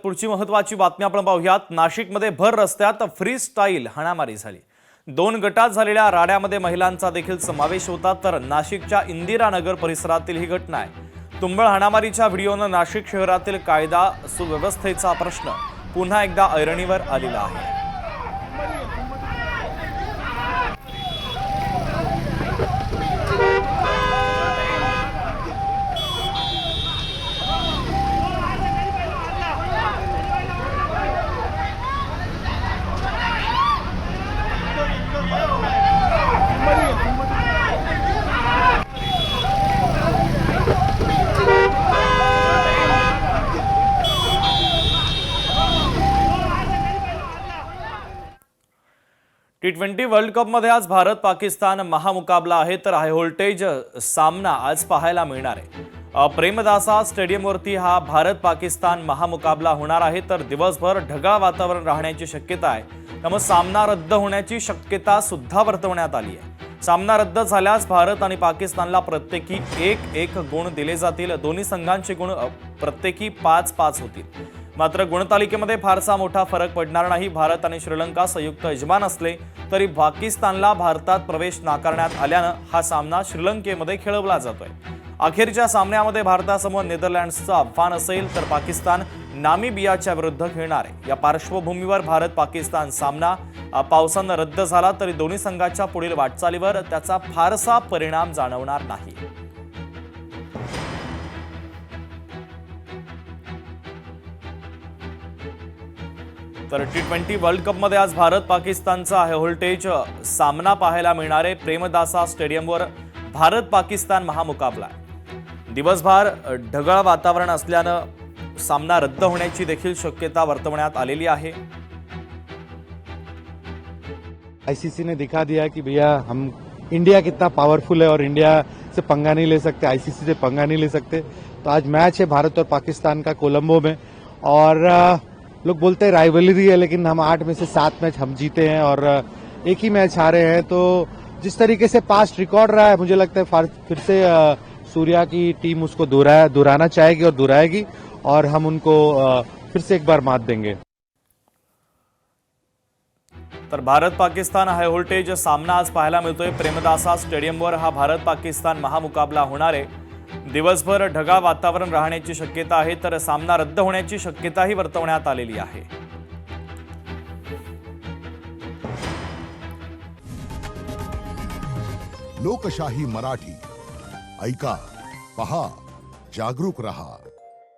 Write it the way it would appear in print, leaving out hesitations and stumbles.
पुढची महत्त्वाची बातमी आपण पाहूयात। नाशिकमध्ये भर रस्त्यात फ्री स्टाईल हाणामारी झाली। 2 गटात झालेल्या राड्यामध्ये महिलांचा देखील समावेश होता। तर नाशिकच्या इंदिरानगर परिसरातील ही घटना आहे। तुंबळ हाणामारीच्या व्हिडिओनं नाशिक शहरातील कायदा सुव्यवस्थेचा प्रश्न पुन्हा एकदा ऐरणीवर आलेला आहे। T20 वर्ल्ड कप मध्ये आज भारत पाकिस्तान महामुकाबला आहे। तर हाय व्होल्टेज सामना आज पाहायला मिळणार आहे। प्रेमदासा स्टेडियमवरती हा भारत पाकिस्तान महामुकाबला होणार आहे। तर दिवसभर ढगाळ वातावरण राहण्याची शक्यता आहे। त्यामुळे सामना रद्द होण्याची शक्यता सुद्धा वर्तवण्यात आली आहे। सामना रद्द झाल्यास भारत आणि पाकिस्तानला प्रत्येकी 1-1 गुण दिले जातील। दोन्ही संघांचे गुण प्रत्येकी 5-5 होतील। मात्र गुणतालिकेमध्ये फारसा मोठा फरक पडणार नाही। भारत आणि श्रीलंका संयुक्त यजमान असले तरी पाकिस्तानला भारतात प्रवेश नाकारण्यात आल्यानं हा सामना श्रीलंकेमध्ये खेळवला जातोय। अखेरच्या सामन्यामध्ये भारतासमोर नेदरलँड्सचं आव्हान असेल तर पाकिस्तान नामिबियाच्या विरुद्ध खेळणार आहे। या पार्श्वभूमीवर भारत पाकिस्तान सामना पावसानं रद्द झाला तरी दोन्ही संघाच्या पुढील वाटचालीवर त्याचा फारसा परिणाम जाणवणार नाही। तर T20 वर्ल्ड कप मध्ये आज भारत पाकिस्तानचा हाय व्होल्टेज सामना पाहायला मिळणार आहे। प्रेमदासा स्टेडियमवर भारत पाकिस्तान महामुकाबला आहे। दिवसभर ढगाळ वातावरण असल्यानं सामना रद्द होण्याची देखील शक्यता वर्तवण्यात आलेली आहे। आईसीसी ने दिखा दिया कि भैया हम इंडिया कितना पावरफुल है और इंडिया से पंगा नहीं ले सकते, आईसीसी से पंगा नहीं ले सकते। तो आज मैच है भारत और पाकिस्तान का कोलंबो में, और लोग बोलते हैं राइवलरी है, लेकिन हम 8 में से 7 मैच हम जीते हैं और एक ही मैच हारे हैं। तो जिस तरीके से पास्ट रिकॉर्ड रहा है, मुझे लगता है फिर से सूर्या की टीम उसको दोहराना चाहेगी और दोहराएगी, और हम उनको फिर से एक बार मात देंगे। तर भारत पाकिस्तान हाय व्होल्टेज सामना आज पाहायला मिळतोय। प्रेमदासा स्टेडियमवर हा भारत पाकिस्तान महामुकाबला होणार आहे। दिवसभर ढगाळ वातावरण राहण्याची शक्यता आहे। तर सामना रद्द होण्याची शक्यताही वर्तवण्यात आलेली आहे। लोकशाही मराठी ऐका, पहा, जागरूक रहा।